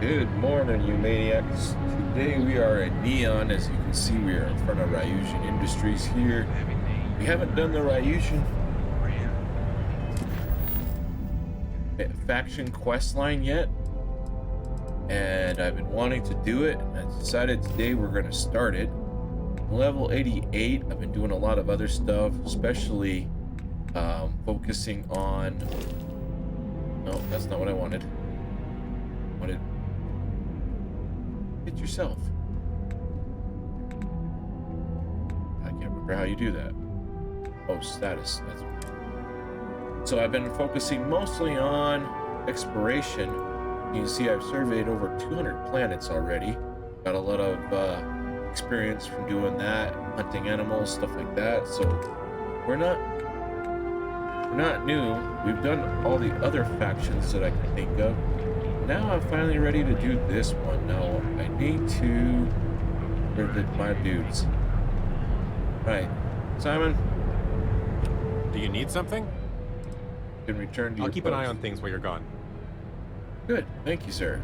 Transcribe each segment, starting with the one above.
Good morning, you maniacs. Today we are in Neon. As you can see, we are in front of Ryujin Industries here. We haven't done the Ryujin faction quest line yet, and I've been wanting to do it. I decided today we're going to start it. Level 88. I've been doing a lot of other stuff, especially focusing on... No, that's not what I wanted. I wanted... Hit yourself. I can't remember how you do that. Oh, status. That's... So I've been focusing mostly on exploration. You can see I've surveyed over 200 planets already. Got a lot of experience from doing that, hunting animals, stuff like that. So we're not new. We've done all the other factions that I can think of. Now I'm finally ready to do this one. Now I need to visit my dudes. Right, Simon. Do you need something? Can return to I'll your keep an eye post. on things while you're gone. Good, thank you, sir.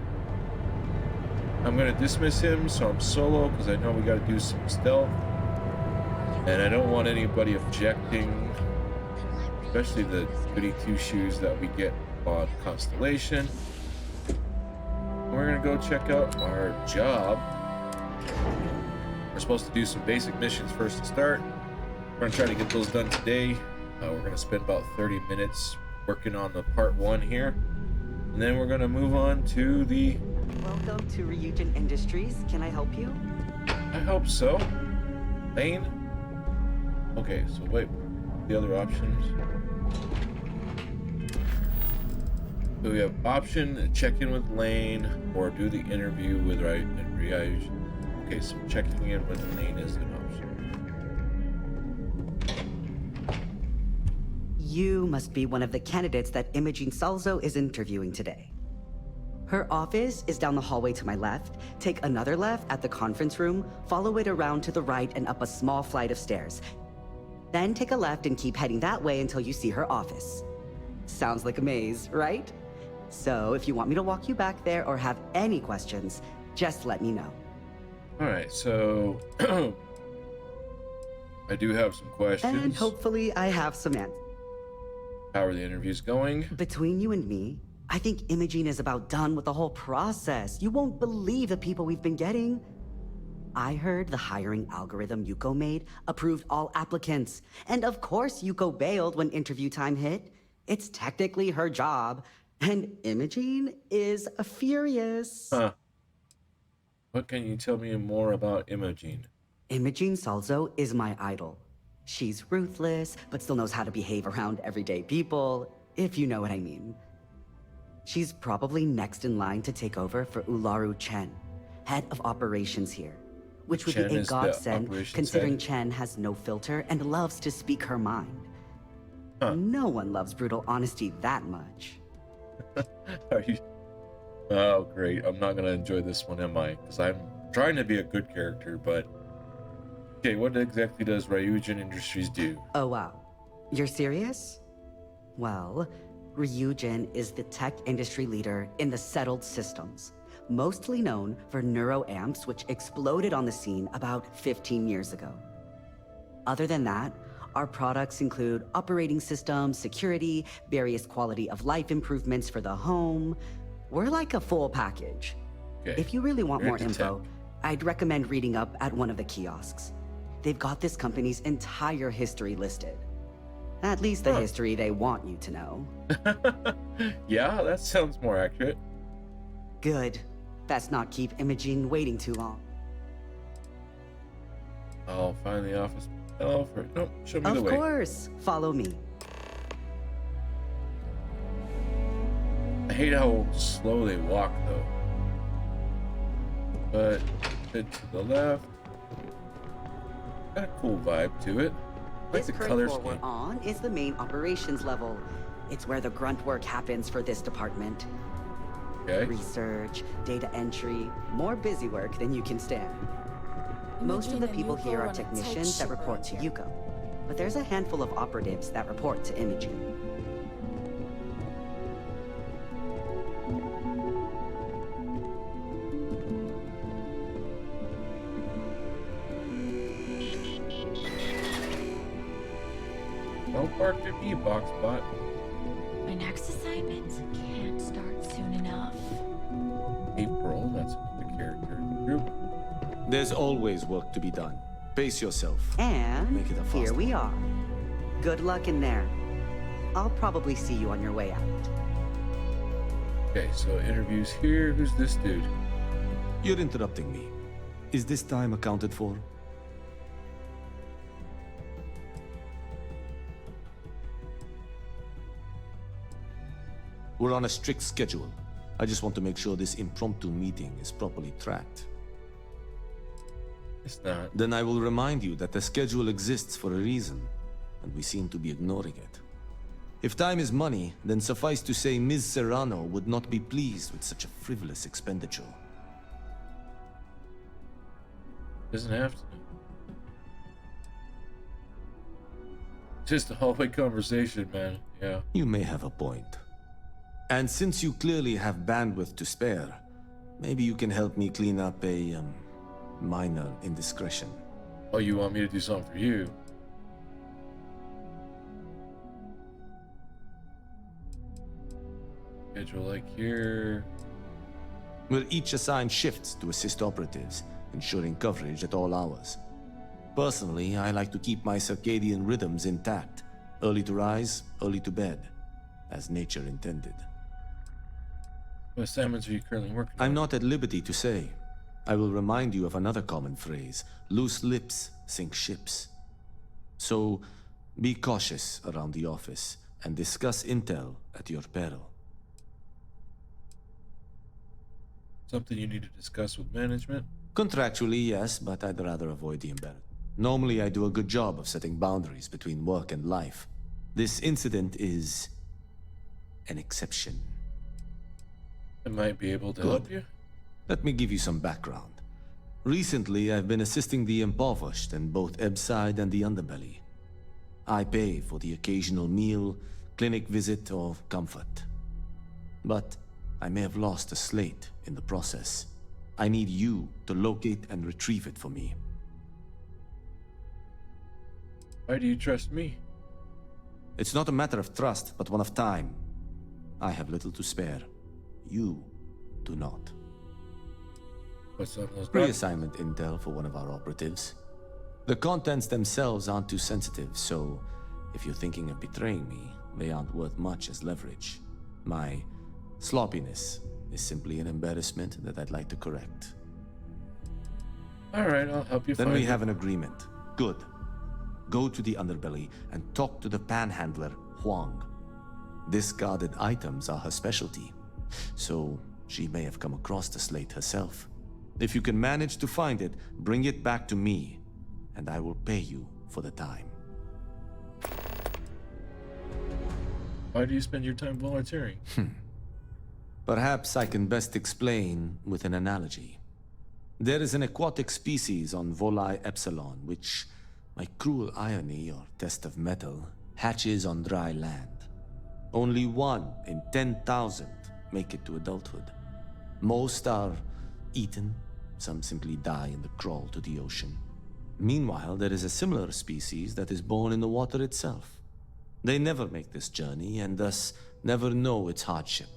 I'm gonna dismiss him, so I'm solo because I know we got to do some stealth, and I don't want anybody objecting, especially the goody two shoes that we get on Constellation. We're gonna go check out our job. We're supposed to do some basic missions first to start. We're gonna try to get those done today. We're gonna spend about 30 minutes working on the part 1 here, and then we're gonna move on to the... Welcome to Ryujin Industries. Can I help you? I hope so. Lane? Okay, so wait, the other options. So we have option, check in with Lane, or do the interview with Ryujin. Okay, so checking in with Lane is an option. You must be one of the candidates that Imogene Salzo is interviewing today. Her office is down the hallway to my left. Take another left at the conference room, follow it around to the right and up a small flight of stairs. Then take a left and keep heading that way until you see her office. Sounds like a maze, right? So if you want me to walk you back there or have any questions, just let me know. All right, so I do have some questions. And hopefully I have some answers. How are the interviews going? Between you and me, I think Imogene is about done with the whole process. You won't believe the people we've been getting. I heard the hiring algorithm Yuko made approved all applicants. And of course Yuko bailed when interview time hit. It's technically her job. And Imogene is furious. Huh. What can you tell me more about Imogene? Imogene Salzo is my idol. She's ruthless, but still knows how to behave around everyday people, if you know what I mean. She's probably next in line to take over for Ularu Chen, head of operations here, which would Chen be a is the godsend operations considering head? Chen has no filter and loves to speak her mind. Huh. No one loves brutal honesty that much. Are you... Oh, great. I'm not going to enjoy this one, am I? Because I'm trying to be a good character, but... Okay, what exactly does Ryujin Industries do? Oh wow, you're serious? Well, Ryujin is the tech industry leader in the settled systems, mostly known for neuroamps, which exploded on the scene about 15 years ago. Other than that, our products include operating systems, security, various quality of life improvements for the home. We're like a full package. Okay. If you really want You're more into info, tech. I'd recommend reading up at one of the kiosks. They've got this company's entire history listed. At least the history they want you to know. Yeah, that sounds more accurate. Good. Best not keep Imogene waiting too long. I'll find the office myself, or... No, show me the Of way. course. Follow me. I hate how slow they walk, though. But bit to the left. Got a cool vibe to it. I like This the current color floor scheme. we're on is the main operations level. It's where the grunt work happens for this department. Okay. Research, data entry, more busy work than you can stand. Most of the people here are technicians that report to Yuko, but there's a handful of operatives that report to Imogene. barked at me, Boxbot. My next assignment can't start soon enough. April, that's the character in the group. There's always work to be done. Pace yourself. And Make it a fast here we one. are. Good luck in there. I'll probably see you on your way out. Okay, so interviews here. Who's this dude? You're interrupting me. Is this time accounted for? We're on a strict schedule. I just want to make sure this impromptu meeting is properly tracked. It's not. Then I will remind you that the schedule exists for a reason, and we seem to be ignoring it. If time is money, then suffice to say Ms. Serrano would not be pleased with such a frivolous expenditure. Doesn't have to. Just a hallway conversation, man. Yeah. You may have a point. And since you clearly have bandwidth to spare, maybe you can help me clean up a, minor indiscretion. Oh, you want me to do something for you? Schedule like here. We'll each assign shifts to assist operatives, ensuring coverage at all hours. Personally, I like to keep my circadian rhythms intact. Early to rise, early to bed, as nature intended. What assignments are you currently working on? I'm not at liberty to say. I will remind you of another common phrase: loose lips sink ships. So, be cautious around the office and discuss intel at your peril. Something you need to discuss with management? Contractually, yes, but I'd rather avoid the embarrassment. Normally, I do a good job of setting boundaries between work and life. This incident is an exception. I might be able to Good. help you. Let me give you some background. Recently, I've been assisting the impoverished in both Ebbside and the Underbelly. I pay for the occasional meal, clinic visit, or comfort. But I may have lost a slate in the process. I need you to locate and retrieve it for me. Why do you trust me? It's not a matter of trust, but one of time. I have little to spare. You do not. What's on those documents? Pre-assignment intel for one of our operatives. The contents themselves aren't too sensitive, so if you're thinking of betraying me, they aren't worth much as leverage. My sloppiness is simply an embarrassment that I'd like to correct. Alright, I'll help you Then find we it. have an agreement. Good. Go to the Underbelly and talk to the panhandler, Huang. Discarded items are her specialty, so she may have come across the slate herself. If you can manage to find it, bring it back to me, and I will pay you for the time. Why do you spend your time volunteering? Perhaps I can best explain with an analogy. There is an aquatic species on Volai Epsilon, which, by cruel irony or test of metal, hatches on dry land. Only 1 in 10,000 make it to adulthood. Most are eaten, some simply die in the crawl to the ocean. Meanwhile, there is a similar species that is born in the water itself. They never make this journey and thus never know its hardship.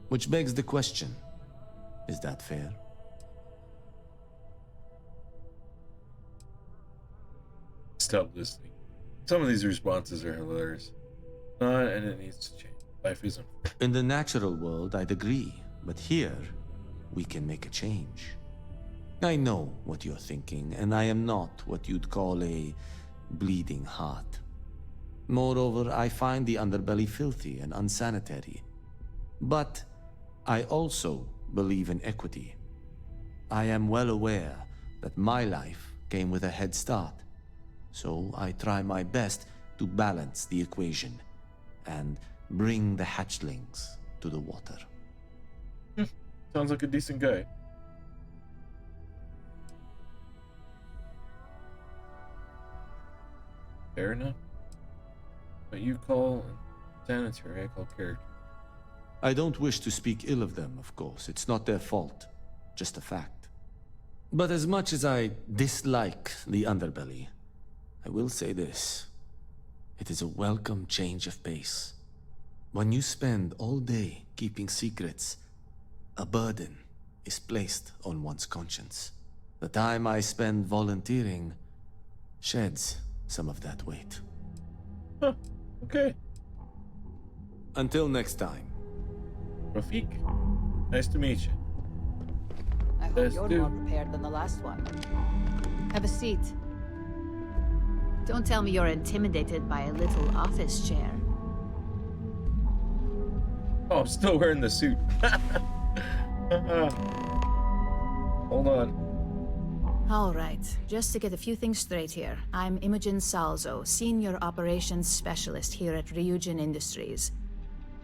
Which begs the question, is that fair? Stop listening. Some of these responses are hilarious. And it needs to change. Life isn't. In the natural world, I'd agree, but here, we can make a change. I know what you're thinking, and I am not what you'd call a bleeding heart. Moreover, I find the Underbelly filthy and unsanitary. But I also believe in equity. I am well aware that my life came with a head start, so I try my best to balance the equation and bring the hatchlings to the water. Sounds like a decent guy. Fair enough. What you call sanitary, I call character. I don't wish to speak ill of them, of course. It's not their fault, just a fact. But as much as I dislike the Underbelly, I will say this. It is a welcome change of pace. When you spend all day keeping secrets, a burden is placed on one's conscience. The time I spend volunteering sheds some of that weight. Huh. Okay. Until next time. Rafik, nice to meet you. I hope Let's you're do. more prepared than the last one. Have a seat. Don't tell me you're intimidated by a little office chair. Oh, I'm still wearing the suit. Hold on. All right, just to get a few things straight here. I'm Imogen Salzo, Senior Operations Specialist here at Ryujin Industries.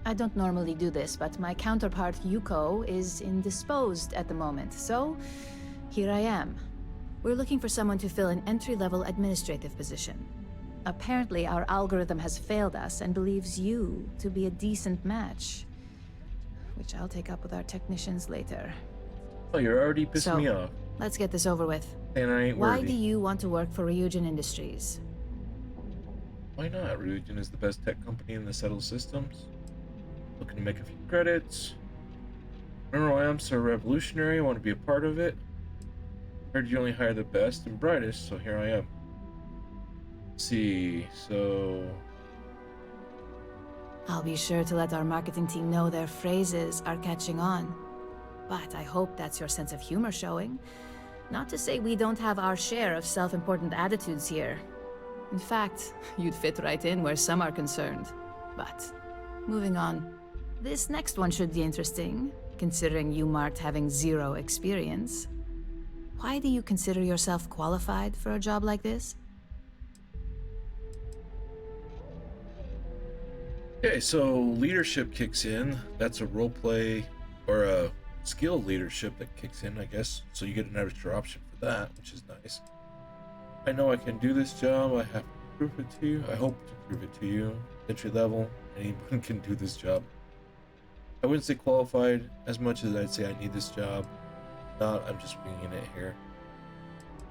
I don't normally do this, but my counterpart Yuko is indisposed at the moment, so here I am. We're looking for someone to fill an entry-level administrative position. Apparently, our algorithm has failed us and believes you to be a decent match, which I'll take up with our technicians later. Oh, you're already pissing me off. Let's get this over with. And I ain't Why worthy. do you want to work for Ryujin Industries? Why not? Ryujin is the best tech company in the settled systems. Looking to make a few credits. Mineral amps are revolutionary. I want to be a part of it. Heard you only hire the best and brightest, so here I am. Let's see, so... I'll be sure to let our marketing team know their phrases are catching on. But I hope that's your sense of humor showing. Not to say we don't have our share of self-important attitudes here. In fact, you'd fit right in where some are concerned. But, moving on. This next one should be interesting, considering you marked having 0 experience. Why do you consider yourself qualified for a job like this? Okay, so leadership kicks in. That's a roleplay or a skill leadership that kicks in, I guess. So you get an extra option for that, which is nice. I know I can do this job. I have to prove it to you. I hope to prove it to you. Entry level, anyone can do this job. I wouldn't say qualified as much as I'd say I need this job. Not, I'm just winging it here.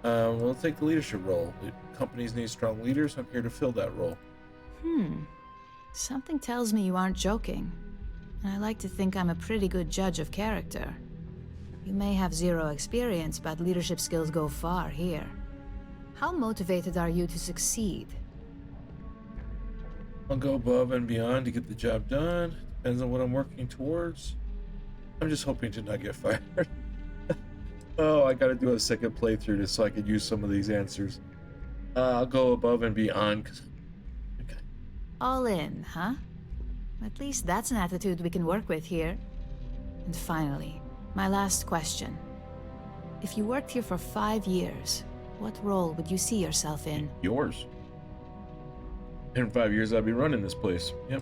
We'll take the leadership role. Companies need strong leaders. I'm here to fill that role. Something tells me you aren't joking. And I like to think I'm a pretty good judge of character. You may have 0 experience, but leadership skills go far here. How motivated are you to succeed? I'll go above and beyond to get the job done. Depends on what I'm working towards. I'm just hoping to not get fired. Oh, I gotta do a second playthrough just so I could use some of these answers. I'll go above and beyond. Okay. All in, huh? At least that's an attitude we can work with here. And finally, my last question. If you worked here for 5 years, what role would you see yourself in? Yours. In 5 years, I'll be running this place. Yep.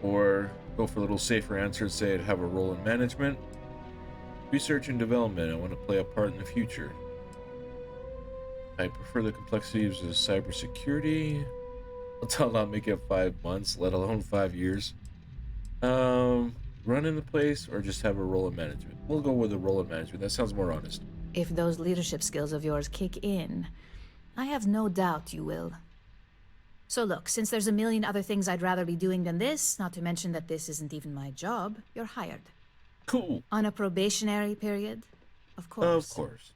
Or go for a little safer answer and say I'd have a role in management. Research and development. I want to play a part in the future. I prefer the complexities of cybersecurity. I'll not make it 5 months, let alone 5 years. Running the place or just have a role in management. We'll go with a role in management. That sounds more honest. If those leadership skills of yours kick in, I have no doubt you will. So look, since there's a million other things I'd rather be doing than this, not to mention that this isn't even my job, you're hired. Cool. On a probationary period? Of course. Of course.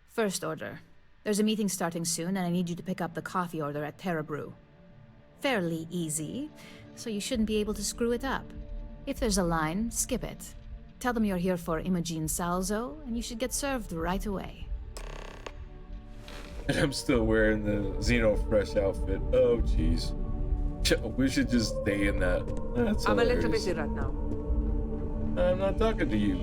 First order. There's a meeting starting soon, and I need you to pick up the coffee order at Terra Brew. Fairly easy, so you shouldn't be able to screw it up. If there's a line, skip it. Tell them you're here for Imogen Salzo, and you should get served right away. And I'm still wearing the Xeno Fresh outfit. Oh, jeez. We should just stay in that. That's I'm a little hilarious. busy right now. I'm not talking to you.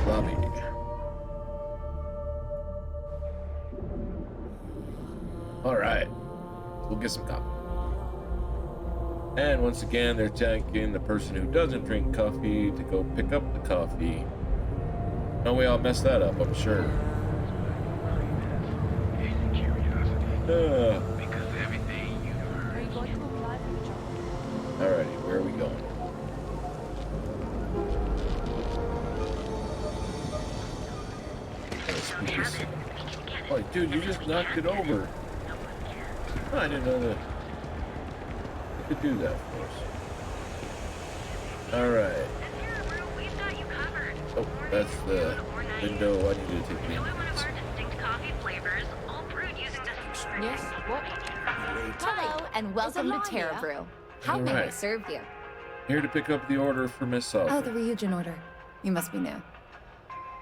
Lobby. All right, we'll get some coffee. And once again, they're thanking the person who doesn't drink coffee to go pick up the coffee. No, we all messed that up, I'm sure. Because everything you heard. Are you going to apply for the job? Alrighty, where are we going? Oh, dude, you just knocked it over. Oh, I didn't know that you could do that for us. Alright. Oh, that's the window I needed to take me. Yes, what? Hello, and welcome to Terra Brew. How may I Alright. serve you? Here to pick up the order for Miss Oh, Sullivan. the Ryujin order. You must be new.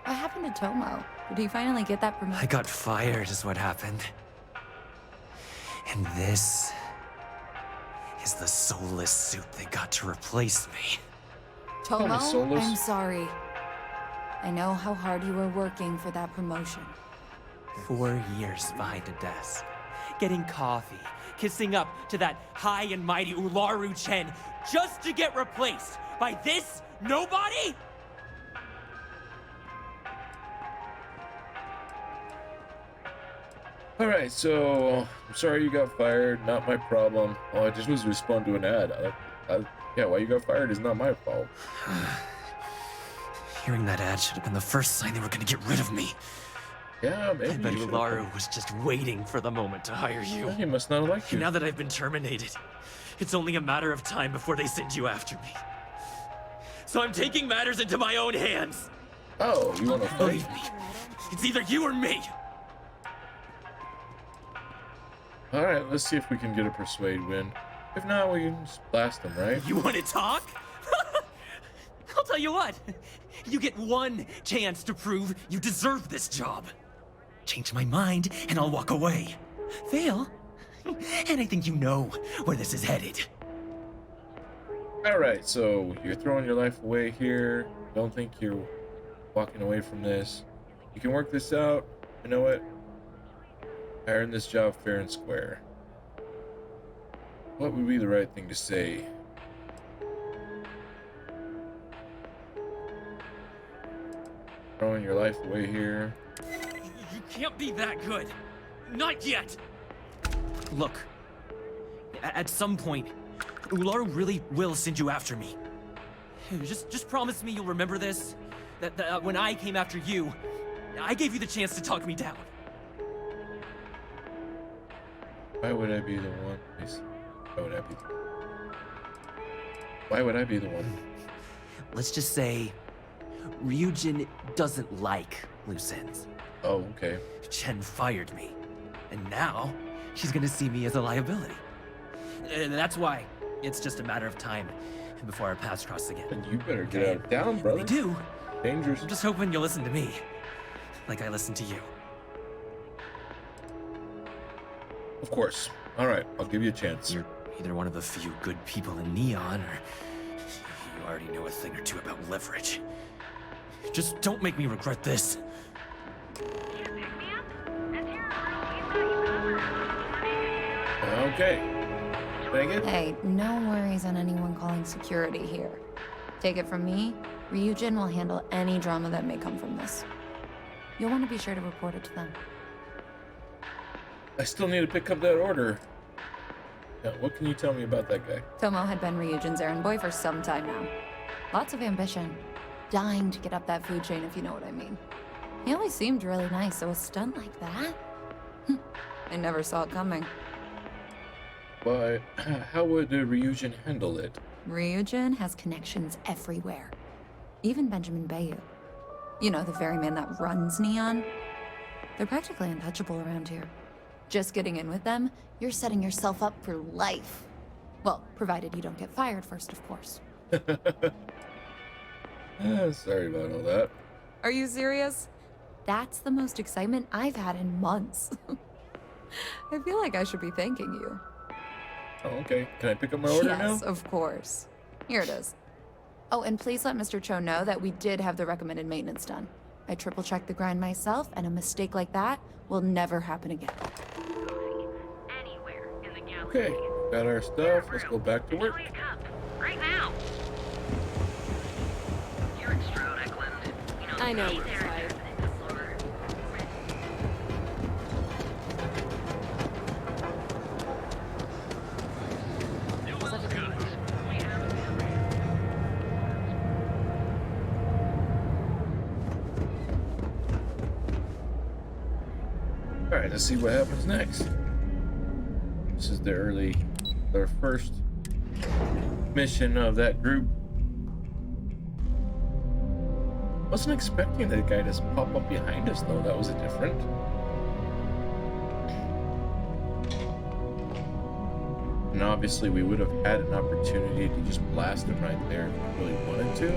What happened to Tomo? Did he finally get that promotion? I got fired is what happened. And this is the soulless suit they got to replace me. Tomo, soulless. I'm sorry. I know how hard you were working for that promotion. 4 years behind a desk, getting coffee, kissing up to that high and mighty Ularu Chen, just to get replaced by this nobody? Alright, so I'm sorry you got fired, not my problem. Oh, I just was responding to an ad. Yeah, why you got fired is not my fault. Hearing that ad should have been the first sign they were gonna get rid of me. Yeah, maybe I bet you should've Ularu was just waiting for the moment to hire you. He must not have liked you. Now that I've been terminated, it's only a matter of time before they send you after me. So I'm taking matters into my own hands. Oh, you want to fight? Believe me, it's either you or me. Alright, let's see if we can get a persuade win. If not, we can just blast them, right? You want to talk? I'll tell you what. You get one chance to prove you deserve this job. Change my mind, and I'll walk away. Fail, and I think you know where this is headed. Alright, so you're throwing your life away here. Don't think you're walking away from this. You can work this out. You know what? I earned this job fair and square. What would be the right thing to say? Throwing your life away here. You can't be that good. Not yet. Look, at some point, Ularu really will send you after me. Just promise me you'll remember this. That when I came after you, I gave you the chance to talk me down. Why would I be the one? Why would I be the one? Let's just say, Ryujin doesn't like loose ends. Oh, okay. Chen fired me, and now she's gonna see me as a liability. And that's why it's just a matter of time before our paths cross again. And you better get out of town, brother. They do. Dangerous. I'm just hoping you'll listen to me, like I listen to you. Of course. All right, I'll give you a chance. You're either one of the few good people in Neon, or you already know a thing or two about leverage. Just don't make me regret this. Okay. Dang it. Hey, no worries on anyone calling security here. Take it from me, Ryujin will handle any drama that may come from this. You'll want to be sure to report it to them. I still need to pick up that order. Yeah, what can you tell me about that guy? Tomo had been Ryujin's errand boy for some time now. Lots of ambition. Dying to get up that food chain, if you know what I mean. He always seemed really nice, so a stunt like that? I never saw it coming. But how would Ryujin handle it? Ryujin has connections everywhere. Even Benjamin Bayu. You know, the very man that runs Neon. They're practically untouchable around here. Just getting in with them, you're setting yourself up for life. Well, provided you don't get fired first, of course. Sorry about all that. Are you serious? That's the most excitement I've had in months. I feel like I should be thanking you. Oh, okay. Can I pick up my order now? Yes, of course. Here it is. Oh, and please let Mr. Cho know that we did have the recommended maintenance done. I triple-checked the grind myself, and a mistake like that will never happen again. Okay, got our stuff. Let's go back to work. Right now. You're in Stroud, Eklund. You know, I know hey you're there, right. Alright, let's see what happens next. This is their first mission of that group. Wasn't expecting that guy to pop up behind us though. That was different. And obviously we would have had an opportunity to just blast him right there if we really wanted to.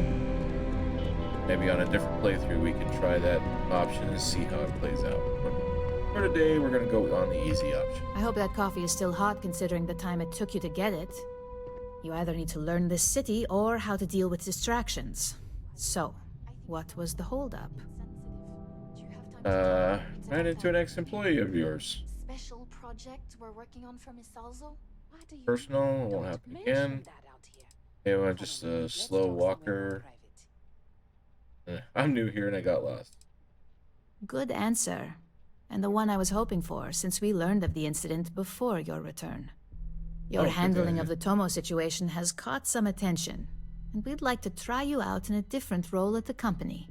Maybe on a different playthrough we can try that option and see how it plays out. But for today, we're gonna go on the easy option. I hope that coffee is still hot considering the time it took you to get it. You either need to learn this city or how to deal with distractions. So, what was the holdup? Ran into an ex-employee of yours. Special project we're working on for Miss Salzo? Personal, won't happen again. Hey, well, just a slow walker. I'm new here and I got lost. Good answer. And the one I was hoping for, since we learned of the incident before your return. Your handling of the Tomo situation has caught some attention, and we'd like to try you out in a different role at the company.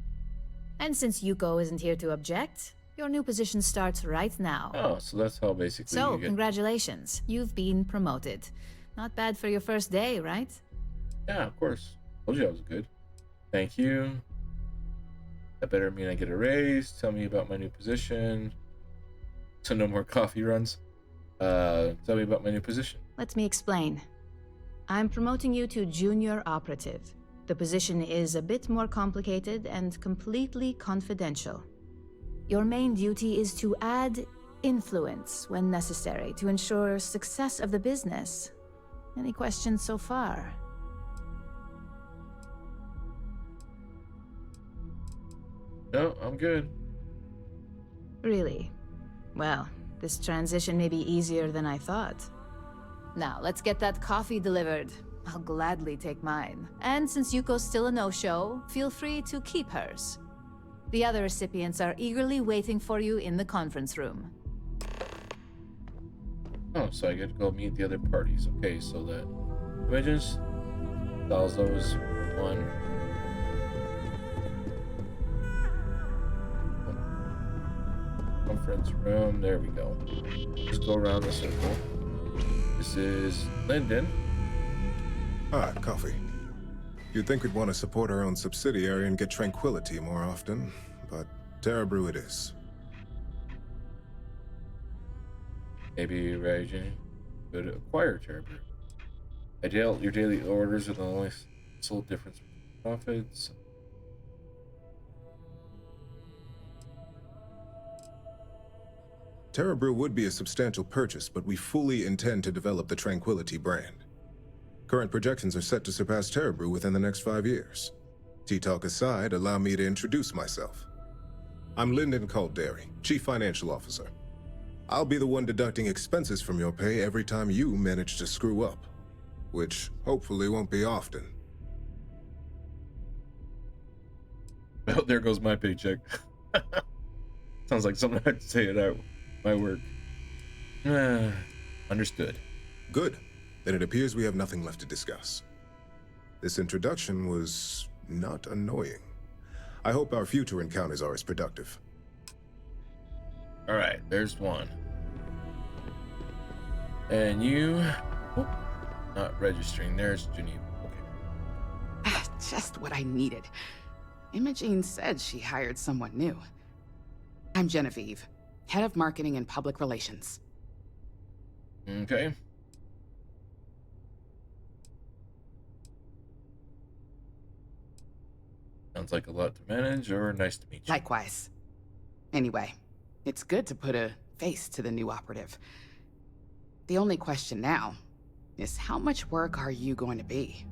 And since Yuko isn't here to object, your new position starts right now. Oh, so that's how basically So, you get... congratulations. You've been promoted. Not bad for your first day, right? Yeah, of course. Told you I was good. Thank you. That better mean I get a raise. Tell me about my new position. So no more coffee runs. Tell me about my new position. Let me explain. I'm promoting you to junior operative. The position is a bit more complicated and completely confidential. Your main duty is to add influence when necessary to ensure success of the business. Any questions so far? No, I'm good. Really? Well, this transition may be easier than I thought. Now, let's get that coffee delivered. I'll gladly take mine. And since Yuko's still a no-show, feel free to keep hers. The other recipients are eagerly waiting for you in the conference room. Oh, so I get to go meet the other parties. Okay, so that images. Salzo is one. Conference room. There we go. Just go around the circle. This is Lyndon. Ah, coffee. You'd think we'd want to support our own subsidiary and get tranquility more often, but Terrabrew it is. Maybe Ryujin could acquire Terrabrew. Your daily orders are the only sole difference between profits. Terrabrew would be a substantial purchase, but we fully intend to develop the Tranquility brand. Current projections are set to surpass Terrabrew within the next 5 years. Tea-talk aside, allow me to introduce myself. I'm Lyndon Calderi, Chief Financial Officer. I'll be the one deducting expenses from your pay every time you manage to screw up, which hopefully won't be often. Well, there goes my paycheck. Sounds like something I'd say at my work. Understood. Good. Then it appears we have nothing left to discuss. This introduction was not annoying. I hope our future encounters are as productive. All right, there's one. And you... Oh, not registering. There's Geneva. Okay. Just what I needed. Imogene said she hired someone new. I'm Genevieve, Head of Marketing and Public Relations. Okay. Sounds like a lot to manage, or nice to meet you. Likewise. Anyway, it's good to put a face to the new operative. The only question now is how much work are you going to be?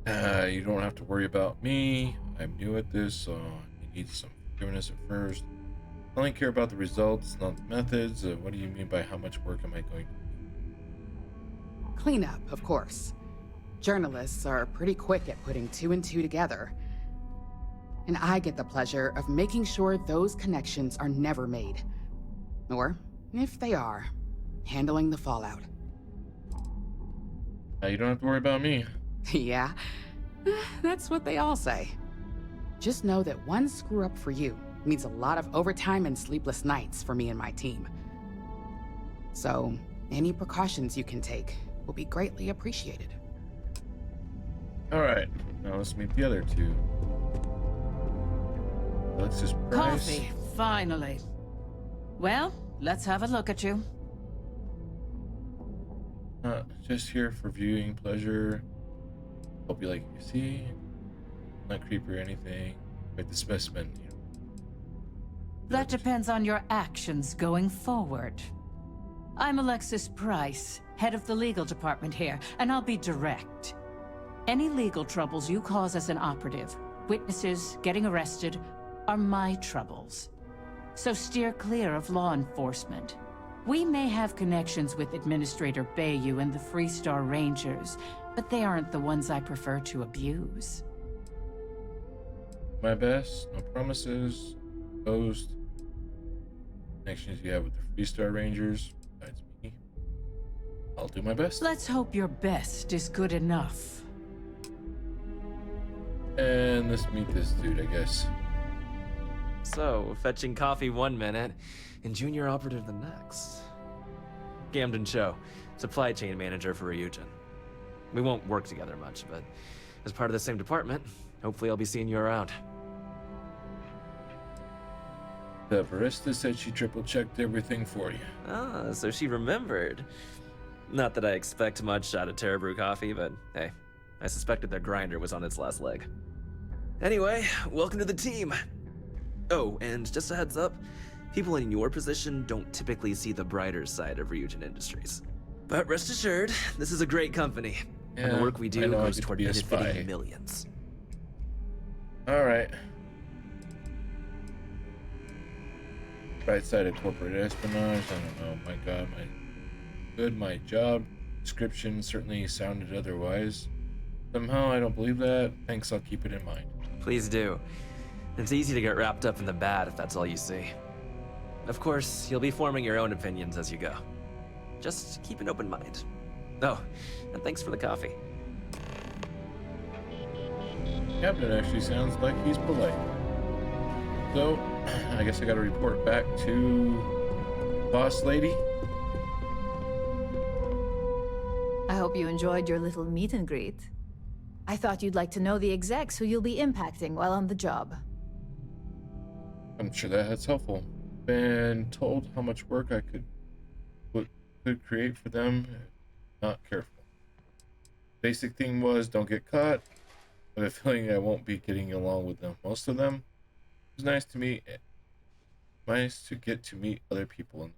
You don't have to worry about me. I'm new at this, so you need some forgiveness at first. I only care about the results, not the methods. What do you mean by how much work am I going to do? Cleanup, of course. Journalists are pretty quick at putting 2 and 2 together. And I get the pleasure of making sure those connections are never made. Or, if they are, handling the fallout. You don't have to worry about me. Yeah, that's what they all say. Just know that one screw up for you means a lot of overtime and sleepless nights for me and my team. So, any precautions you can take will be greatly appreciated. All right, now let's meet the other two. Alexis Price. Coffee, finally. Well, let's have a look at you. Just here for viewing pleasure. Hope you like what you see. Not creepy or anything. Like the specimen. You know. That depends on your actions going forward. I'm Alexis Price, head of the legal department here, and I'll be direct. Any legal troubles you cause as an operative, witnesses, getting arrested, are my troubles. So steer clear of law enforcement. We may have connections with Administrator Bayou and the Freestar Rangers, but they aren't the ones I prefer to abuse. My best, no promises. Opposed. Connections you have with the Freestar Rangers, besides me. I'll do my best. Let's hope your best is good enough. And let's meet this dude, I guess. So, fetching coffee one minute, and junior operative the next. Gamden Cho, supply chain manager for Ryujin. We won't work together much, but as part of the same department, hopefully I'll be seeing you around. The barista said she triple-checked everything for you. Ah, so she remembered. Not that I expect much out of Terebrew coffee, but hey, I suspected their grinder was on its last leg. Anyway, welcome to the team. Oh, and just a heads up, people in your position don't typically see the brighter side of Ryujin Industries. But rest assured, this is a great company, and the work we do goes toward benefiting millions. All right. Right side of corporate espionage. I don't know. My God, my job description certainly sounded otherwise. Somehow I don't believe that. Thanks, I'll keep it in mind. Please do. It's easy to get wrapped up in the bad if that's all you see. Of course, you'll be forming your own opinions as you go. Just keep an open mind. Oh, and thanks for the coffee. Captain actually sounds like he's polite. So, I guess I gotta report back to Boss Lady. I hope you enjoyed your little meet and greet. I thought you'd like to know the execs who you'll be impacting while on the job. I'm sure that's helpful. Been told how much work I could create for them. Not careful. Basic thing was don't get caught. I have a feeling I won't be getting along with them. Most of them. It was nice to meet. Nice to get to meet other people.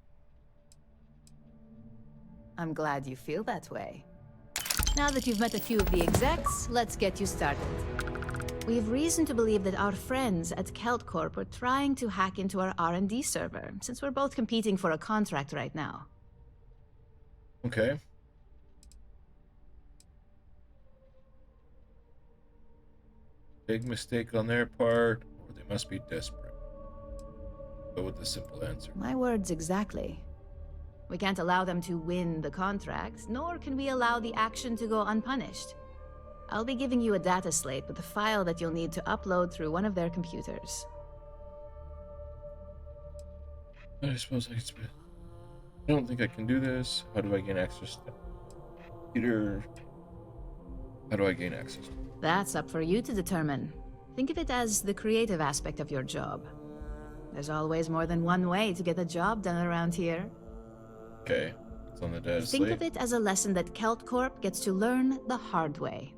I'm glad you feel that way. Now that you've met a few of the execs, let's get you started. We have reason to believe that our friends at Kelt Corp are trying to hack into our R&D server, since we're both competing for a contract right now. Okay. Big mistake on their part, or they must be desperate. Go with the simple answer. My words exactly. We can't allow them to win the contract, nor can we allow the action to go unpunished. I'll be giving you a data slate with a file that you'll need to upload through one of their computers. I suppose I can. I don't think I can do this. How do I gain access to Peter? How do I gain access? That's up for you to determine. Think of it as the creative aspect of your job. There's always more than one way to get a job done around here. Okay, it's on the data Think slate. of it as a lesson that Kelt Corp gets to learn the hard way.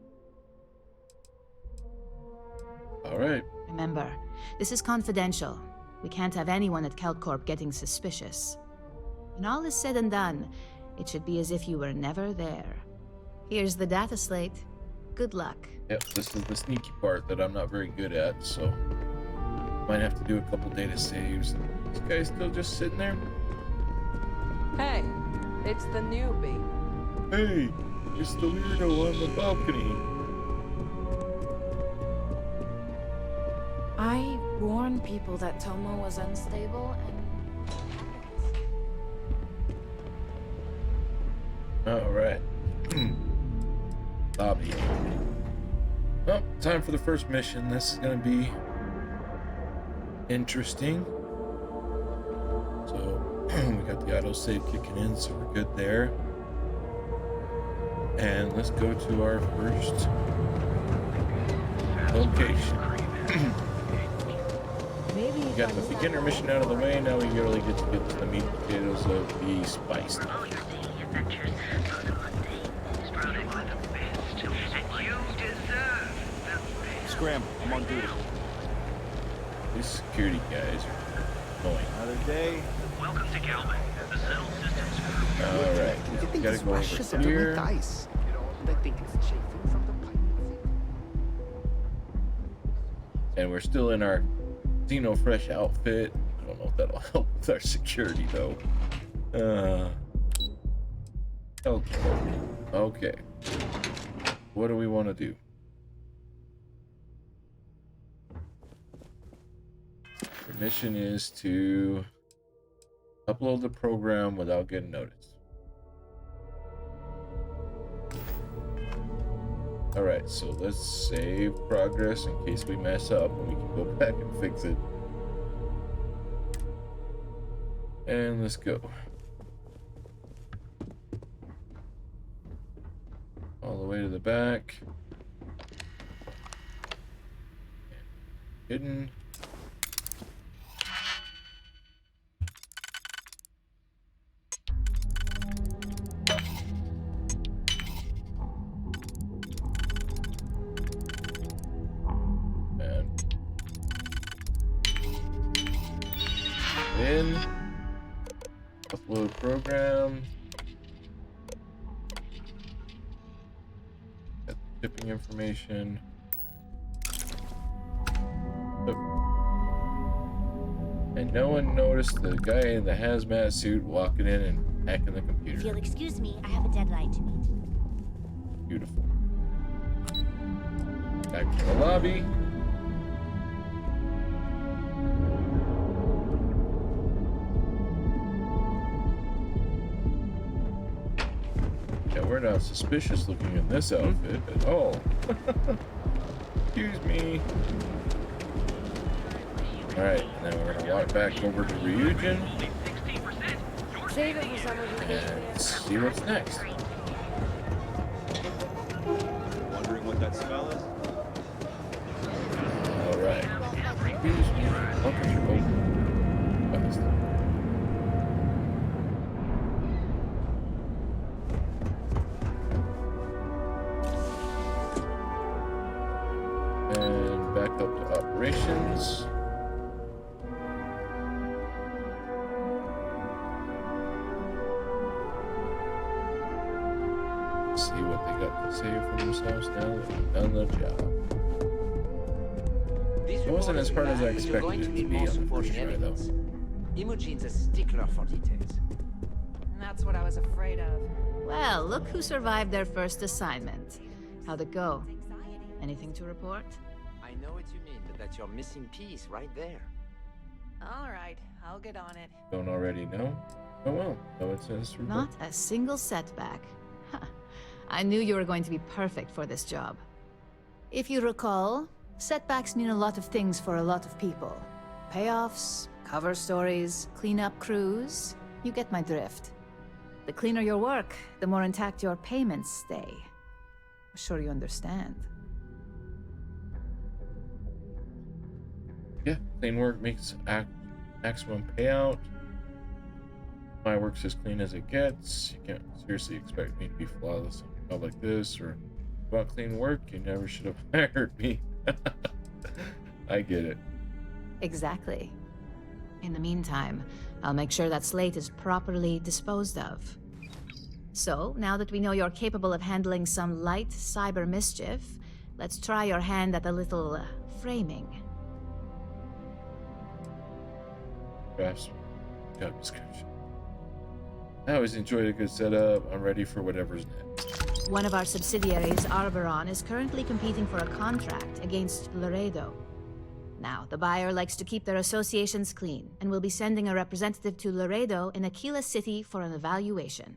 All right. Remember, this is confidential. We can't have anyone at Kelt Corp getting suspicious. When all is said and done, it should be as if you were never there. Here's the data slate. Good luck. Yep, this is the sneaky part that I'm not very good at, so might have to do a couple data saves. This guy's still just sitting there. Hey, it's the newbie. Hey, it's the weirdo on the balcony. I warned people that Tomo was unstable and... All right. Lobby. Well, time for the first mission. This is gonna be Interesting. So we got the autosave kicking in, so we're good there. And let's go to our first location. We got the beginner mission out of the way. Now we really get to get to the meat and potatoes of the spice. Scram, I'm on duty. These security guys are annoying. Another day. Welcome to Calvin. The settled systems. Alright, we gotta go over here. Ice. They think it's chafing from the pipe. And we're still in our Xeno Fresh outfit. I don't know if that'll help with our security though. Okay. What do we want to do? The mission is to upload the program without getting noticed. Alright, so let's save progress in case we mess up and we can go back and fix it. And let's go. All the way to the back. Hidden. In upload program. Got the shipping information. Oh. And no one noticed the guy in the hazmat suit walking in and hacking the computer. If you'll excuse me, I have a deadline to meet. Beautiful. Back to the lobby. We're not suspicious looking in this outfit at all. Excuse me. Alright, now we're gonna walk back over to Ryujin Save it for someone who and see what's next. Wondering what that smell is? Alright. Excuse me. Look at your open. And back up to operations. See what they got to say for themselves now that they've done the job. It wasn't as hard as I expected it to be on the first try, though. Imogene's a stickler for details. That's what I was afraid of. Well, look who survived their first assignment. How'd it go? Anything to report? I know what you mean, but that's your missing piece right there. All right, I'll get on it. Don't already know? Oh well, no it says report. Not a single setback. Huh. I knew you were going to be perfect for this job. If you recall, setbacks mean a lot of things for a lot of people. Payoffs, cover stories, cleanup crews. You get my drift. The cleaner your work, the more intact your payments stay. I'm sure you understand. Yeah, clean work makes maximum payout. My work's as clean as it gets. You can't seriously expect me to be flawless in a job like this, or about clean work, you never should have hired me. I get it. Exactly. In the meantime, I'll make sure that slate is properly disposed of. So, now that we know you're capable of handling some light cyber mischief, let's try your hand at a little framing. Job description. I always enjoyed a good setup. I'm ready for whatever's next. One of our subsidiaries, Arboron, is currently competing for a contract against Laredo. Now, the buyer likes to keep their associations clean, and will be sending a representative to Laredo in Aquila City for an evaluation.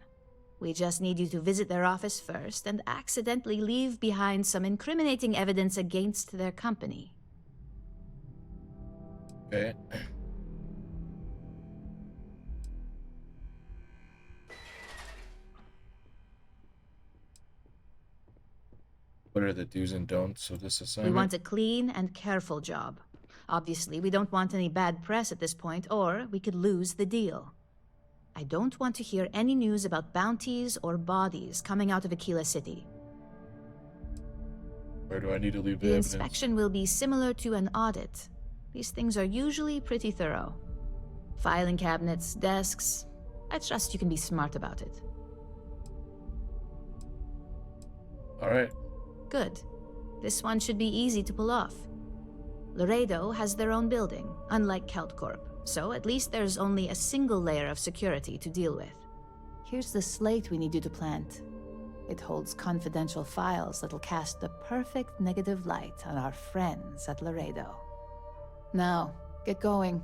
We just need you to visit their office first and accidentally leave behind some incriminating evidence against their company. Okay. What are the do's and don'ts of this We assignment? want a clean and careful job. Obviously, we don't want any bad press at this point, or we could lose the deal. I don't want to hear any news about bounties or bodies coming out of Aquila City. Where do I need to leave the The evidence? inspection will be similar to an audit. These things are usually pretty thorough. Filing cabinets, desks. I trust you can be smart about it. All right. Good. This one should be easy to pull off. Laredo has their own building, unlike CaltCorp, so at least there's only a single layer of security to deal with. Here's the slate we need you to plant. It holds confidential files that'll cast the perfect negative light on our friends at Laredo. Now, get going.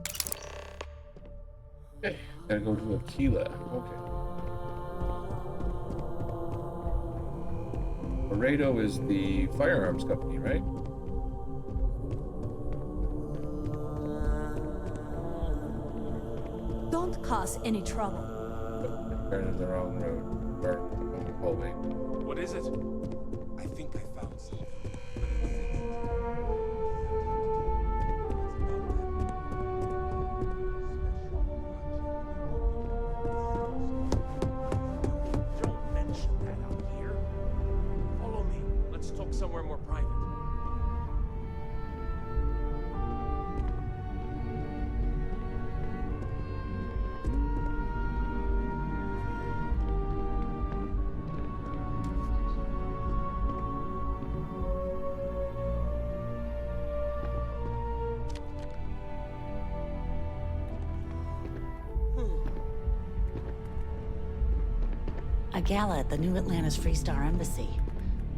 Okay. Gotta go to Aquila. Okay. Laredo is the firearms company, right? Don't cause any trouble. Turn in the wrong road. Or hallway. What is it? I think I found something. Don't mention that out here. Follow me. Let's talk somewhere more private. A gala at the New Atlantis Freestar Embassy.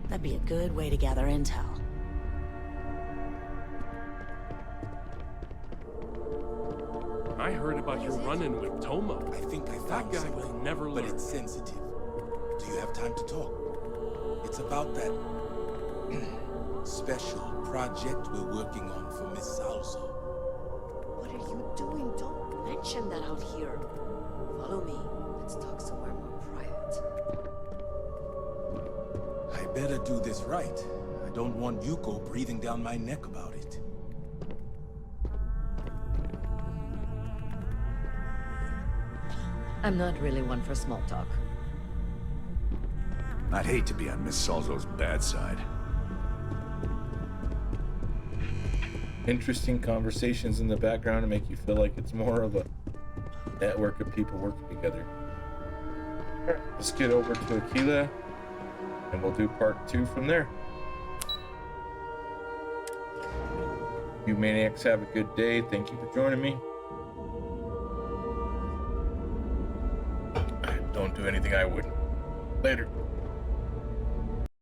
That'd be a good way to gather intel. I heard about your run-in with Toma. I think I That found guy something, will never but learn. it's sensitive. Do you have time to talk? It's about that special project we're working on for Miss Salzo. What are you doing? Don't mention that out here. Follow me. Let's talk somewhere more private. I better do this right. I don't want Yuko breathing down my neck about it. I'm not really one for small talk. I'd hate to be on Miss Salzo's bad side. Interesting conversations in the background to make you feel like it's more of a network of people working together. All right, let's get over to Aquila, and we'll do part 2 from there. You maniacs have a good day. Thank you for joining me. Don't do anything I wouldn't. Later.